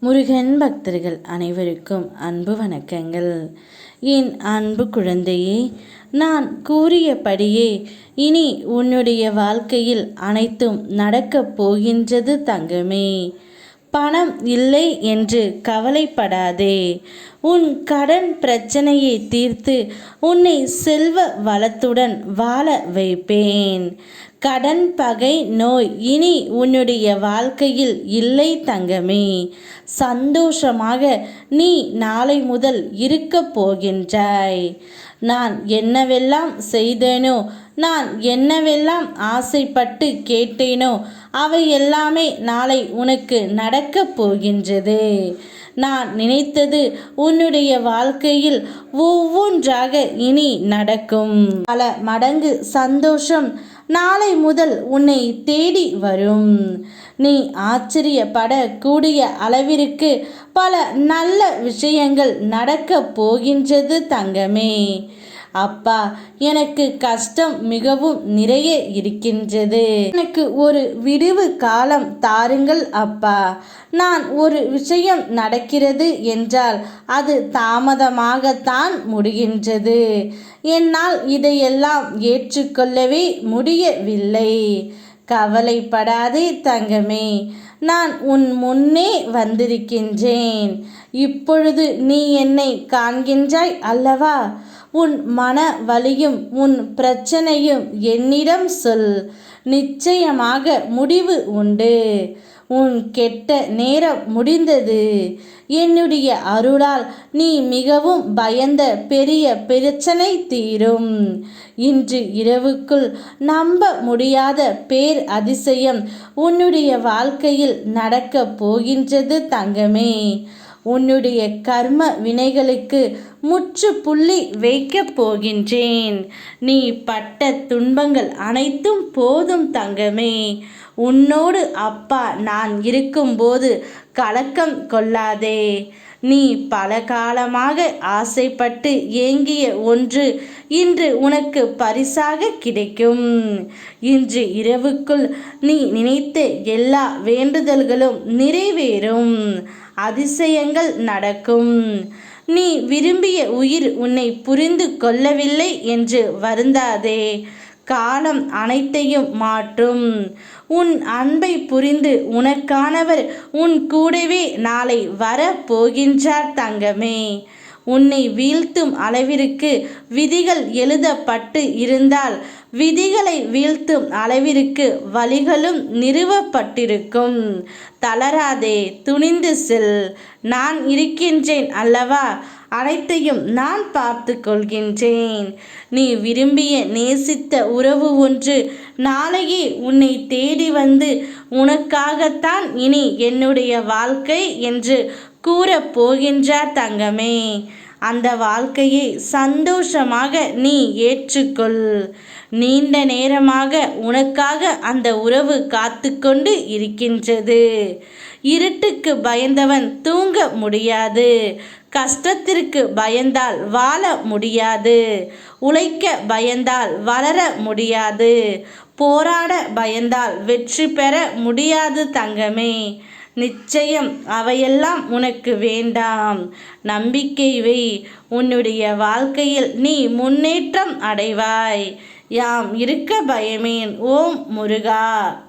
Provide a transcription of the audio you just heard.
முருகன் பக்தர்கள் அனைவருக்கும் அன்பு வணக்கங்கள். என் அன்பு குழந்தையே, நான் கூறியபடியே இனி உன்னுடைய வாழ்க்கையில் அனைத்தும் நடக்கப் போகின்றது தங்கமே. பணம் இல்லை என்று கவலைப்படாதே. உன் கடன் பிரச்சனையை தீர்த்து உன்னை செல்வ வளத்துடன் வாழ வைப்பேன். கடன், பகை, நோய் இனி உன்னுடைய வாழ்க்கையில் இல்லை தங்கமே. சந்தோஷமாக நீ நாளை முதல் இருக்கப் போகின்றாய். நான் என்னவெல்லாம் செய்தேனோ, நான் என்னவெல்லாம் ஆசைப்பட்டு கேட்டேனோ அவை எல்லாமே நாளை உனக்கு நடக்கப் போகின்றது. நான் நினைத்தது உன்னுடைய வாழ்க்கையில் ஒவ்வொன்றாக இனி நடக்கும். பல மடங்கு சந்தோஷம் நாளை முதல் உன்னை தேடி வரும். நீ ஆச்சரியப்படக்கூடிய அளவிற்கு பல நல்ல விஷயங்கள் நடக்கப் போகின்றது தங்கமே. அப்பா, எனக்கு கஷ்டம் மிகவும் நிறைய இருக்கின்றது. எனக்கு ஒரு விடுவு காலம் தாருங்கள் அப்பா. நான் ஒரு விஷயம் நடக்கிறது என்றால் அது தாமதமாகத்தான் முடிகின்றது. என்னால் இதையெல்லாம் ஏற்றுக்கொள்ளவே முடியவில்லை. கவலைப்படாதே தங்கமே, நான் உன் முன்னே வந்திருக்கின்றேன். இப்பொழுது நீ என்னை காண்கின்றாய் அல்லவா? உன் மன வலியும் உன் பிரச்சனையும் என்னிடம் சொல். நிச்சயமாக முடிவு உண்டு. உன் கெட்ட நேரம் முடிந்தது. என்னுடைய அருளால் நீ மிகவும் பயந்த பெரிய பிரச்சனை தீரும். இன்று இரவுக்குள் நம்ப முடியாத பேர் அதிசயம் உன்னுடைய வாழ்க்கையில் நடக்கப் போகின்றது தங்கமே. உன்னுடைய கர்ம வினைகளுக்கு முற்றுப்புள்ளி வைக்கப் போகின்றேன். நீ பட்ட துன்பங்கள் அனைத்தும் போதும் தங்கமே. உன்னோடு அப்பா நான் இருக்கும்போது கலக்கம் கொள்ளாதே. நீ பல காலமாக ஆசைப்பட்டு ஏங்கிய ஒன்று இன்று உனக்கு பரிசாக கிடைக்கும். இன்று இரவுக்குள் நீ நினைத்த எல்லா வேண்டுதல்களும் நிறைவேறும். அதிசயங்கள் நடக்கும். நீ விரும்பிய உயிர் உன்னை புரிந்து கொள்ளவில்லை என்று வருந்தாதே. காலம் அனைத்தையும் மாற்றும். உன் அன்பை புரிந்து உனக்கானவர் உன் கூடவே நாளை வர போகின்றார் தங்கமே. உன்னை வீழ்த்தும் அளவிற்கு விதிகள் எழுதப்பட்டு இருந்தால் விதிகளை வீழ்த்தும் அளவிற்கு வழிகளும் நிறுவப்பட்டிருக்கும். தளராதே, துணிந்து செல். நான் இருக்கின்றேன் அல்லவா? அனைத்தையும் நான் பார்த்து கொள்கின்றேன். நீ விரும்பிய நேசித்த உறவு ஒன்று நாளையே உன்னை தேடி வந்து உனக்காகத்தான் இனி என்னுடைய வாழ்க்கை என்று கூறப் போகின்றார் தங்கமே. அந்த வாழ்க்கையை சந்தோஷமாக நீ ஏற்றுக்கொள். நீண்ட நேரமாக உனக்காக அந்த உறவு காத்து கொண்டு இருக்கின்றது. இருட்டுக்கு பயந்தவன் தூங்க முடியாது. கஷ்டத்திற்கு பயந்தால் வாழ முடியாது. உழைக்க பயந்தால் வளர முடியாது. போராட பயந்தால் வெற்றி பெற முடியாது தங்கமே. நிச்சயம் அவையெல்லாம் உனக்கு வேண்டாம். நம்பிக்கை வை. உன்னுடைய வாழ்க்கையில் நீ முன்னேற்றம் அடைவாய். யாம் இருக்க பயமேன். ஓம் முருகா.